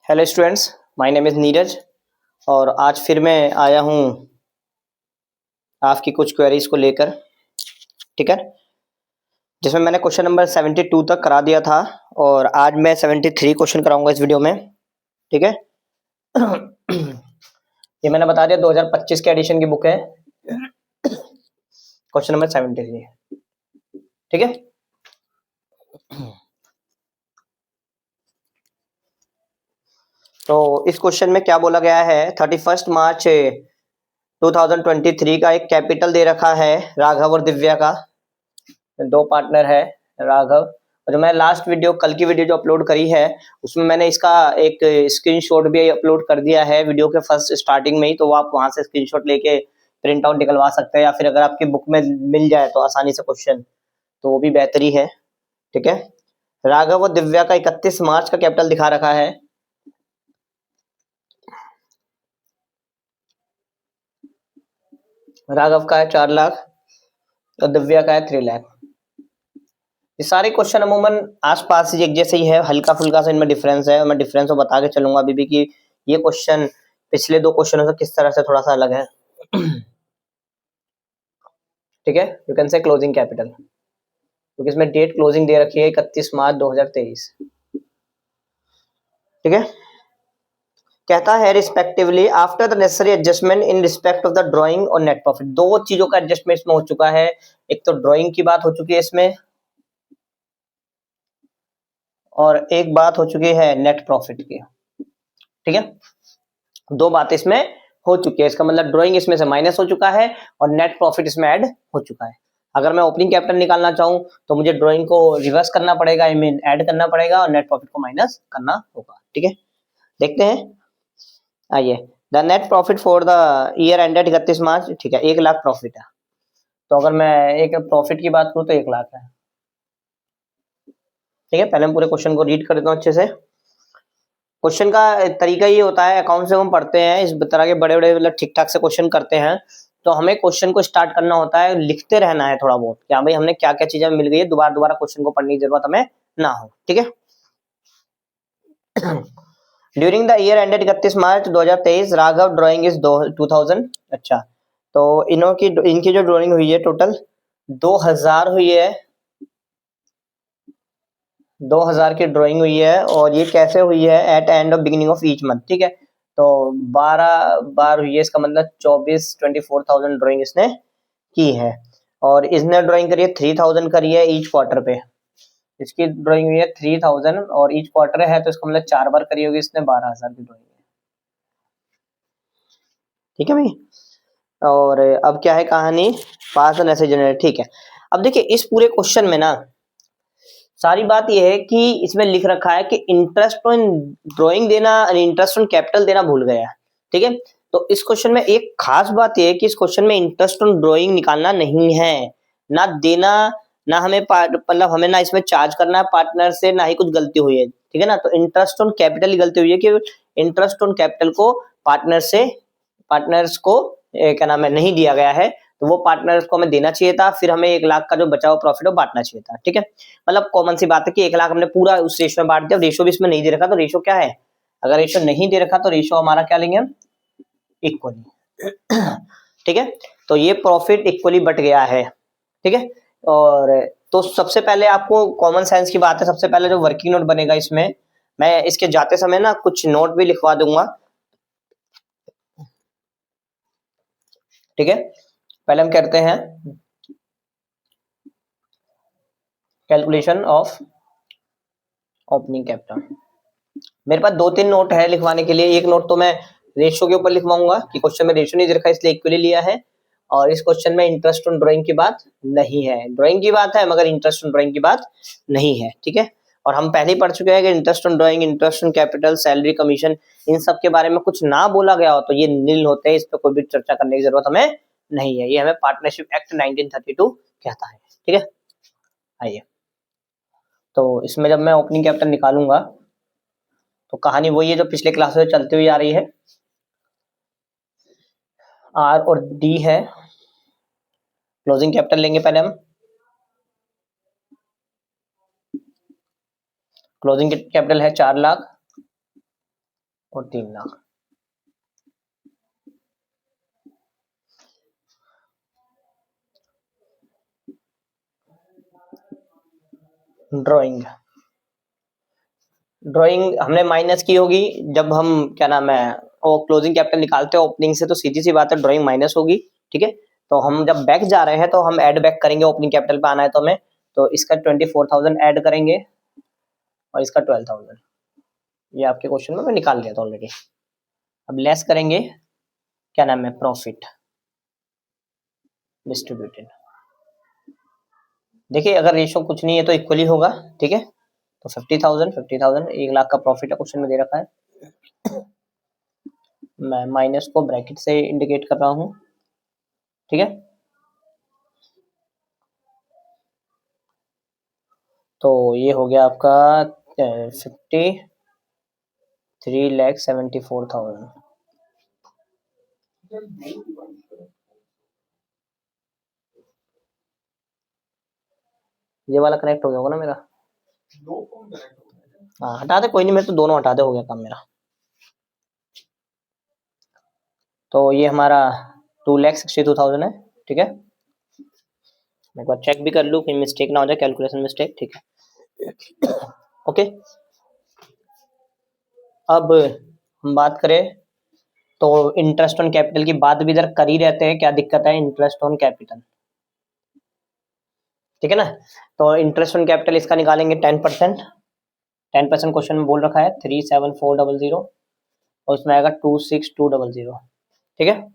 Hello students, my name is Neeraj और आज फिर मैं आया हूँ आपकी कुछ क्वेरीज को लेकर। ठीक है, जिसमें मैंने क्वेश्चन नंबर 72 तक करा दिया था और आज मैं 73 क्वेश्चन कराऊंगा इस वीडियो में। ठीक है, ये मैंने बता दिया 2025 के एडिशन की बुक है, क्वेश्चन नंबर 73। ठीक है, तो इस क्वेश्चन में क्या बोला गया है, 31 मार्च 2023 का एक कैपिटल दे रखा है राघव और दिव्या का। दो पार्टनर है राघव, और जो मैं लास्ट वीडियो कल की वीडियो जो अपलोड करी है उसमें मैंने इसका एक स्क्रीनशॉट भी अपलोड कर दिया है वीडियो के फर्स्ट स्टार्टिंग में ही, तो वो आप वहां से स्क्रीनशॉट लेके प्रिंट आउट निकलवा सकते हैं, या फिर अगर आपकी बुक में मिल जाए तो आसानी से क्वेश्चन, तो वो भी बेहतरी है। ठीक है, राघव और दिव्या का 31 मार्च का कैपिटल दिखा रखा है। राघव का है 4 लाख और दिव्या का है 3 लाख। ये सारे क्वेश्चन अमूमन आसपास एक जैसे ही है, हल्का फुल्का सा इनमें डिफरेंस है। मैं डिफरेंस को बता के चलूंगा अभी भी कि ये क्वेश्चन पिछले दो क्वेश्चनों से किस तरह से थोड़ा सा अलग है। ठीक है, you can say closing capital, क्योंकि इसमें डेट क्लोजिंग दे रखी है 31 मार्च 2023। ठीक है, कहता है respectively after the necessary adjustment in respect of the drawing और नेट प्रॉफिट। दो चीजों का एडजस्टमेंट इसमें हो चुका है, एक तो ड्राइंग की बात हो चुकी है इसमें और एक बात हो चुकी है नेट प्रॉफिट की। ठीक है, दो बातें इसमें हो चुकी है, इसका मतलब ड्राइंग इसमें से माइनस हो चुका है और नेट प्रॉफिट इसमें ऐड हो चुका है। अगर मैं ओपनिंग कैपिटल निकालना चाहूं तो मुझे ड्राइंग को रिवर्स करना पड़ेगा, आई मीन ऐड करना पड़ेगा, और नेट प्रॉफिट को माइनस करना होगा। ठीक है, देखते हैं, आइए। The net profit for the year ended 31 मार्च। ठीक है, 1 लाख प्रॉफिट है, तो अगर मैं एक प्रॉफिट की बात करूं तो 1 लाख है। ठीक है, पहले हम पूरे क्वेश्चन को रीड कर देता हूं अच्छे से। क्वेश्चन का तरीका ये होता है, अकाउंट से हम पढ़ते हैं इस तरह के बड़े बड़े मतलब ठीक ठाक से क्वेश्चन करते हैं, तो हमें क्वेश्चन को स्टार्ट करना होता है, लिखते रहना है थोड़ा बहुत, क्या भाई हमने क्या क्या चीजें मिल गई है, दोबारा दोबारा क्वेश्चन को पढ़ने की जरूरत हमें ना हो। ठीक है, during the year ended 31 March 2023 Raghav drawing is 2000। अच्छा, तो इनकी जो ड्राइंग हुई है टोटल 2000 हुई है, 2000 की ड्राइंग हुई है, और ये कैसे हुई है, at end of beginning of each month. ठीक है, तो 12 बार हुई है, इसका मतलब 24,000 ड्राइंग इसने की है, और इसने ड्राइंग करी है 3000 करी है ईच क्वार्टर पे। इसकी ड्राइंग हुई है 3000 और ईच क्वार्टर है, तो इसका मतलब 4 बार करी होगी इसने, 12,000 की ड्राइंग है। ठीक है भाई, और अब क्या है कहानी, पास एंड ऐसे जनरेट। ठीक है, अब देखिए इस पूरे क्वेश्चन में ना सारी बात यह है कि इसमें लिख रखा है कि इंटरेस्ट ऑन ड्राइंग देना, इंटरेस्ट ऑन कैपिटल देना भूल गया। ठीक है, तो इस क्वेश्चन में एक खास बात यह है कि इस क्वेश्चन में इंटरेस्ट ऑन ड्राइंग निकालना नहीं है, ना देना, ना हमें मतलब हमें ना इसमें चार्ज करना है पार्टनर से, ना ही कुछ गलती हुई है। ठीक है ना, तो इंटरेस्ट ऑन कैपिटल की गलती हुई है कि इंटरेस्ट ऑन कैपिटल को पार्टनर्स को क्या नाम है नहीं दिया गया है, तो वो पार्टनर्स को हमें देना चाहिए था, फिर हमें 1 लाख का जो बचा हुआ प्रॉफिट है बांटना चाहिए था। ठीक है, मतलब कॉमन सी बात है कि 1 लाख हमने पूरा उस रेशो में बांट दिया, रेशो भी इसमें नहीं दे रखा, तो रेशो क्या है, अगर रेशो नहीं दे रखा तो रेशो हमारा क्या लेंगे हम, इक्वली। ठीक है, तो ये प्रॉफिट इक्वली बट गया है। ठीक है, और तो सबसे पहले आपको कॉमन सेंस की बात है, सबसे पहले जो वर्किंग नोट बनेगा इसमें, मैं इसके जाते समय ना कुछ नोट भी लिखवा दूंगा। ठीक है, पहले हम करते हैं कैलकुलेशन ऑफ ओपनिंग कैपिटल। मेरे पास 2-3 नोट है लिखवाने के लिए, एक नोट तो मैं रेशियो के ऊपर लिखवाऊंगा कि क्वेश्चन में रेशियो नहीं दे रखा इसलिए इक्वली लिया है, और इस क्वेश्चन में इंटरेस्ट ऑन ड्राइंग की बात नहीं है, ड्राइंग की बात है मगर इंटरेस्ट ऑन ड्राइंग की बात नहीं है। ठीक है, और हम पहले ही पढ़ चुके हैं कि interest on drawing, interest on capital, salary, commission, इन सब के बारे में कुछ ना बोला गया हो तो ये नील होते हैं, इस पर कोई भी चर्चा करने की जरूरत हमें नहीं है, ये हमें पार्टनरशिप एक्ट 1932 कहता है। ठीक है, आइए, तो इसमें जब मैं ओपनिंग कैपिटल निकालूंगा तो कहानी वही है जो पिछले क्लास में चलती हुई आ रही है, आर और डी है। क्लोजिंग कैपिटल लेंगे पहले हम, क्लोजिंग कैपिटल है 4 लाख, और 3 लाख। ड्राइंग हमने माइनस की होगी जब हम क्या नाम है वो क्लोजिंग कैपिटल निकालते हैं ओपनिंग से, तो सीधी सी बात है ड्राइंग माइनस होगी। ठीक है, तो हम जब बैक जा रहे हैं तो हम ऐड बैक करेंगे, ओपनिंग कैपिटल पे आना है तो हमें, तो इसका 24,000 ऐड करेंगे और इसका 12,000। ये आपके क्वेश्चन में मैं निकाल लिया था ऑलरेडी। अब लेस करेंगे क्या नाम है प्रॉफिट डिस्ट्रीब्यूटेड। देखिए अगर रेशो कुछ नहीं है तो इक्वली होगा। ठीक है, तो 50,000 1 लाख का प्रॉफिट है, क्वेश्चन में दे रखा है। मैं माइनस को ब्रैकेट से इंडिकेट कर रहा हूँ। ठीक है, तो ये हो गया आपका 53,74,000। ये वाला कनेक्ट हो गया होगा ना मेरा? हाँ हटा दे, कोई नहीं, मेरे तो दोनों हटा दे, हो गया काम मेरा। तो ये हमारा 2,62,000 है। ठीक है, मैं एक बार चेक भी कर लूँ कहीं मिस्टेक ना हो जाए, कैलकुलेशन मिस्टेक। ठीक है, ओके। अब हम बात करें तो इंटरेस्ट ऑन कैपिटल की बात भी इधर कर ही रहते हैं, क्या दिक्कत है इंटरेस्ट ऑन कैपिटल। ठीक है ना, तो इंटरेस्ट ऑन कैपिटल इसका निकालेंगे 10%। 10% क्वेश्चन में बोल रखा है 37400 और उसमें आएगा 26200। ठीक है,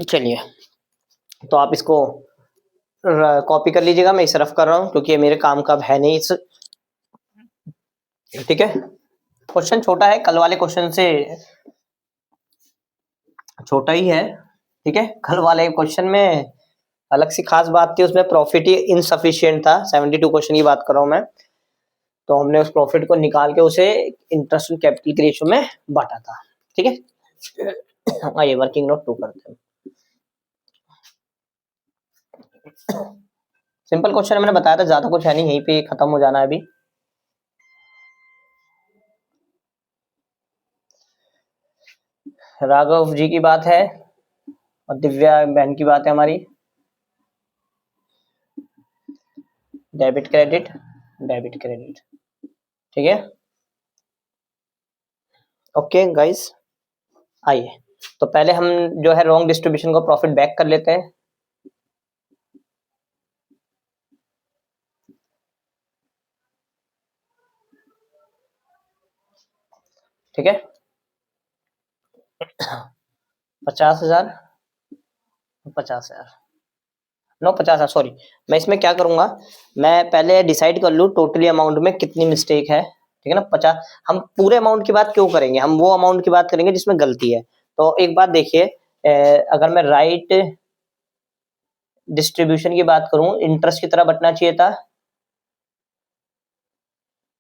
चलिए तो आप इसको कॉपी कर लीजिएगा, मैं इसे रफ कर रहा हूँ क्योंकि ये मेरे काम का है नहीं इस। ठीक है, क्वेश्चन छोटा है, कल वाले क्वेश्चन से छोटा ही है। ठीक है, कल वाले क्वेश्चन में अलग सी खास बात थी, उसमें प्रॉफिट ही इनसफिशिएंट था। 72 क्वेश्चन की बात कर रहा हूँ मैं, तो हमने उस प्रॉफिट को निकाल के उसे इंटरेस्ट कैपिटल के रेशियो में बांटा था। ठीक है, आइए वर्किंग नोट 2 करते हैं। सिंपल क्वेश्चन मैंने बताया था, ज्यादा कुछ है नहीं, यहीं पे खत्म हो जाना है अभी। राघव जी की बात है और दिव्या बहन की बात है हमारी। Debit credit debit credit. ठीक है, ओके गाइस। आइए तो पहले हम जो है रॉन्ग डिस्ट्रीब्यूशन को प्रॉफिट बैक कर लेते हैं। ठीक है, 50,000 50,000 नो 50,000 सॉरी। मैं इसमें क्या करूंगा, मैं पहले डिसाइड कर लूँ टोटली अमाउंट में कितनी मिस्टेक है। ठीक है ना, 50। हम पूरे अमाउंट की बात क्यों करेंगे, हम वो अमाउंट की बात करेंगे जिसमें गलती है। तो एक बात देखिए, अगर मैं राइट डिस्ट्रीब्यूशन की बात करूं, इंटरेस्ट की तरह बटना चाहिए था,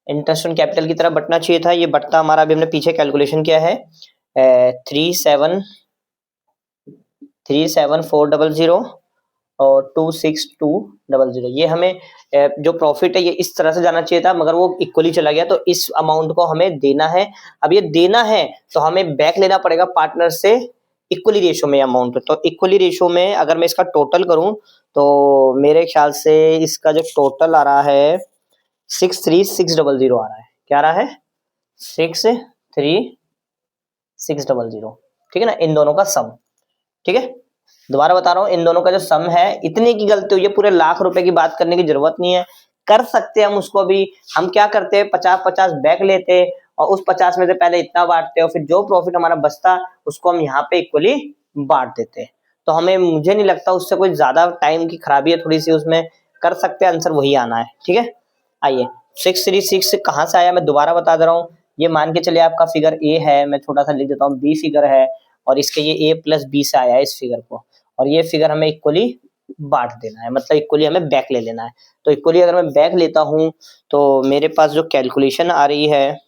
इंटरेस्ट ऑन कैपिटल की तरह बटना चाहिए था। ये बटता हमारा अभी हमने पीछे कैलकुलेशन किया है 37400 और 26200। ये हमें जो प्रॉफिट है ये इस तरह से जाना चाहिए था, मगर वो इक्वली चला गया, तो इस अमाउंट को हमें देना है। अब ये देना है तो हमें बैक लेना पड़ेगा पार्टनर से इक्वली रेशियो में अमाउंट। तो इक्वली रेशियो में अगर मैं इसका टोटल करूं तो मेरे ख्याल से इसका जो टोटल आ रहा है 63600 आ रहा है। क्या आ रहा है? 63600। ठीक है ना, इन दोनों का सम। ठीक है, दोबारा बता रहा हूं, इन दोनों का जो सम है, इतने की गलती हुई है, पूरे लाख रुपए की बात करने की जरूरत नहीं है। कर सकते हैं हम उसको भी। हम क्या करते हैं, 50-50 बैक लेते और उस 50 में से पहले इतना बांटते और फिर जो प्रॉफिट हमारा बचता उसको हम यहाँ पे इक्वली बांट देते। तो हमें, मुझे नहीं लगता उससे कोई ज्यादा टाइम की खराबी है थोड़ी सी उसमें। कर सकते हैं, आंसर वही आना है। ठीक है, आइए 636 कहाँ से आया मैं दोबारा बता दे रहा हूँ। ये मान के चलिए आपका फिगर ए है, मैं छोटा सा लिख देता हूँ, बी फिगर है और इसके ये ए प्लस बी से आया है इस फिगर को, और ये फिगर हमें इक्वली बांट देना है, मतलब इक्वली हमें बैक ले लेना है। तो इक्वली अगर मैं बैक लेता हूं तो मेरे पास जो कैलकुलेशन आ रही है,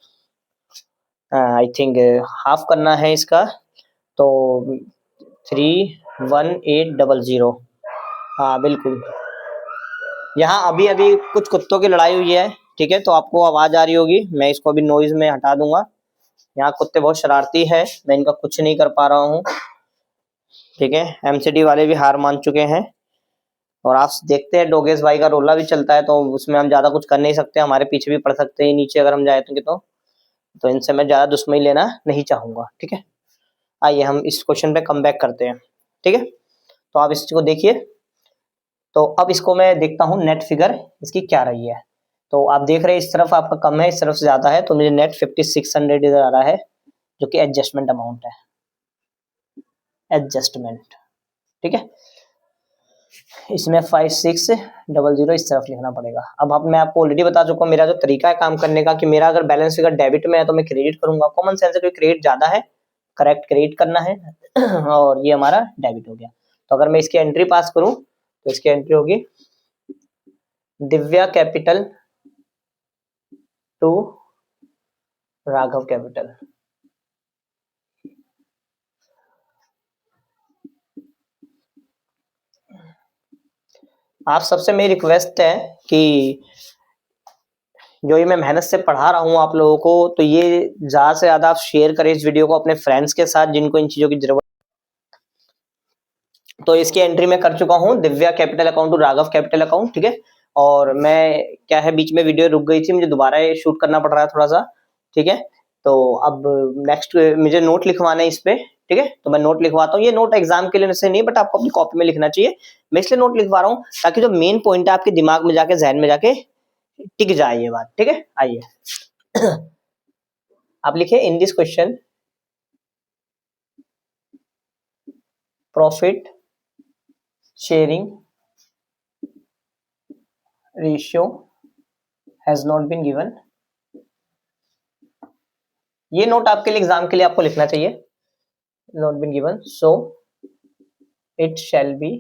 आई थिंक हाफ करना है इसका, तो 31800। हाँ बिल्कुल, यहाँ अभी अभी कुछ कुत्तों की लड़ाई हुई है। ठीक है, तो आपको आवाज आ रही होगी, मैं इसको अभी नॉइज में हटा दूंगा। यहाँ कुत्ते बहुत शरारती है, मैं इनका कुछ नहीं कर पा रहा हूँ। ठीक है, एमसीडी वाले भी हार मान चुके हैं और आप देखते हैं डोगेश भाई का रोला भी चलता है, तो उसमें हम ज्यादा कुछ कर नहीं सकते, हमारे पीछे भी पड़ सकते हैं नीचे अगर हम जाए तो इनसे मैं ज्यादा दुश्मनी लेना नहीं चाहूंगा। ठीक है, आइए हम इस क्वेश्चन पे कम बैक करते हैं। ठीक है, तो आप इसको देखिए। तो अब इसको मैं देखता हूँ नेट फिगर इसकी क्या रही है। तो आप देख रहे हैं इस तरफ आपका कम है, इस तरफ से ज्यादा है, तो मुझे नेट 5600 इधर आ रहा है, जो कि एडजस्टमेंट अमाउंट है, एडजस्टमेंट। ठीक है, इसमें 5600 इस तरफ लिखना पड़ेगा। अब मैं आपको ऑलरेडी बता चुका हूँ मेरा जो तरीका है काम करने का, कि मेरा अगर बैलेंस फिगर डेबिट में है तो मैं क्रेडिट करूंगा, कॉमन सेंस है, कोई क्रेडिट ज्यादा है करेक्ट क्रेडिट करना है और ये हमारा डेबिट हो गया। तो अगर मैं इसकी एंट्री पास करूं तो इसकी एंट्री होगी Divya capital to Raghav capital. आप सबसे मेरी रिक्वेस्ट है कि जो ये मैं मेहनत से पढ़ा रहा हूँ आप लोगों को, तो ये ज्यादा से ज्यादा आप शेयर करें इस वीडियो को अपने फ्रेंड्स के साथ जिनको इन चीजों की जरूरत। तो इसकी एंट्री मैं कर चुका हूँ, Divya capital account to Raghav capital account. ठीक है, और मैं क्या है बीच में वीडियो रुक गई थी, मुझे दोबारा ये शूट करना पड़ रहा है थोड़ा सा। ठीक है, तो अब नेक्स्ट मुझे नोट लिखवाना है इस पे। ठीक है, तो मैं नोट लिखवाता हूँ। ये नोट एग्जाम के लिए से नहीं, बट आपको अपनी कॉपी में लिखना चाहिए। मैं इसलिए नोट लिखवा रहा हूँ ताकि जो मेन पॉइंट है आपके दिमाग में जाके जहन में जाके टिक जाए ये बात। ठीक है, आइए आप लिखिए in this question profit sharing ratio has not been given. ये नोट आपके लिए एग्जाम के लिए आपको लिखना चाहिए, not been given, so it shall be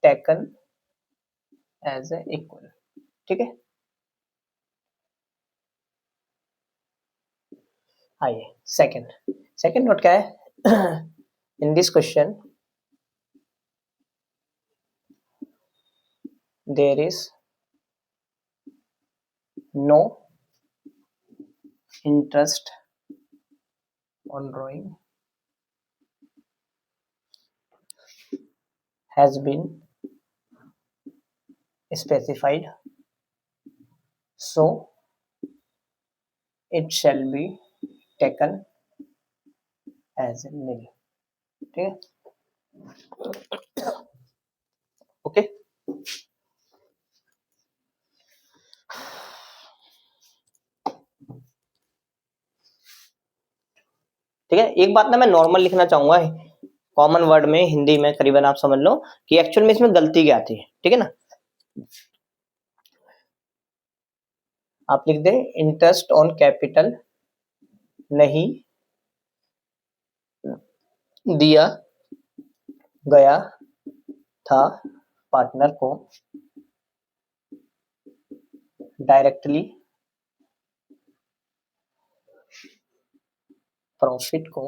taken as a equal. ठीक है, आइए सेकंड नोट क्या है in this question there is no interest on drawing has been specified, so it shall be taken as nil। ठीक है, okay. ठीक है, एक बात ना मैं नॉर्मल लिखना चाहूंगा कॉमन वर्ड में, हिंदी में करीबन आप समझ लो कि एक्चुअल में इसमें गलती क्या थी। ठीक है ना, आप लिख दे इंटरेस्ट ऑन कैपिटल नहीं दिया गया था पार्टनर को डायरेक्टली प्रॉफिट को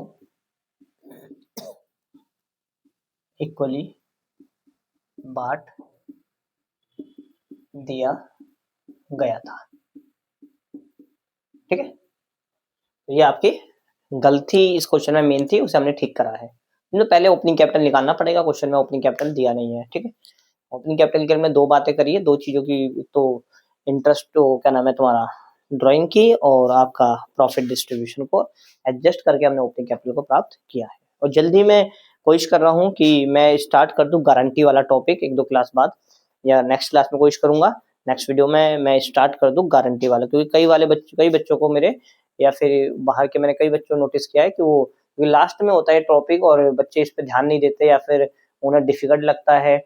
इक्वली बांट दिया गया था। ठीक है, तो ये आपकी गलती इस क्वेश्चन में मेन थी, उसे हमने ठीक करा है। तो पहले ओपनिंग कैपिटल निकालना पड़ेगा, क्वेश्चन में ओपनिंग कैपिटल दिया नहीं है। ठीक है, ओपनिंग कैपिटल के लिए मैं दो बातें करी है, दो चीजों की, तो इंटरेस्ट तो क्या नाम है तुम्हारा ड्राइंग की, और आपका प्रॉफिट डिस्ट्रीब्यूशन को एडजस्ट करके हमने ओपनिंग कैपिटल को प्राप्त किया है। और जल्दी मैं कोशिश कर रहा हूँ कि मैं स्टार्ट कर दूं गारंटी वाला टॉपिक, एक दो क्लास बाद या नेक्स्ट क्लास में कोशिश करूंगा, नेक्स्ट वीडियो में मैं स्टार्ट कर दूं गारंटी वाला। क्योंकि कई बच्चों को मेरे या फिर बाहर के मैंने कई बच्चों नोटिस किया है कि वो लास्ट में होता है टॉपिक और बच्चे इस पे ध्यान नहीं देते या फिर उन्हें डिफिकल्ट लगता है।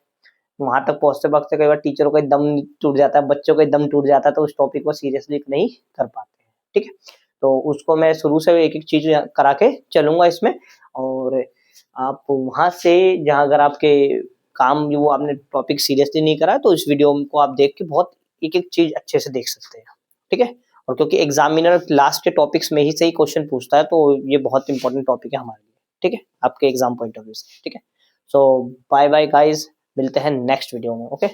वहां तक पहुंचते वक्त कई बार टीचरों का दम टूट जाता है, बच्चों का दम टूट जाता है, तो उस टॉपिक को सीरियसली नहीं कर पाते हैं। ठीक है, तो उसको मैं शुरू से एक एक चीज करा के चलूंगा इसमें, और आप वहां से जहां अगर आपके काम जो आपने टॉपिक सीरियसली नहीं करा तो इस वीडियो को आप देख के बहुत एक एक चीज अच्छे से देख सकते हैं। ठीक है, और क्योंकि एग्जामिनर लास्ट के टॉपिक्स में ही से ही क्वेश्चन पूछता है, तो ये बहुत इंपॉर्टेंट टॉपिक है हमारे लिए। ठीक है, आपके एग्जाम पॉइंट ऑफ व्यू से। ठीक है, सो बाय बाय गाइज, मिलते हैं नेक्स्ट वीडियो में। ओके।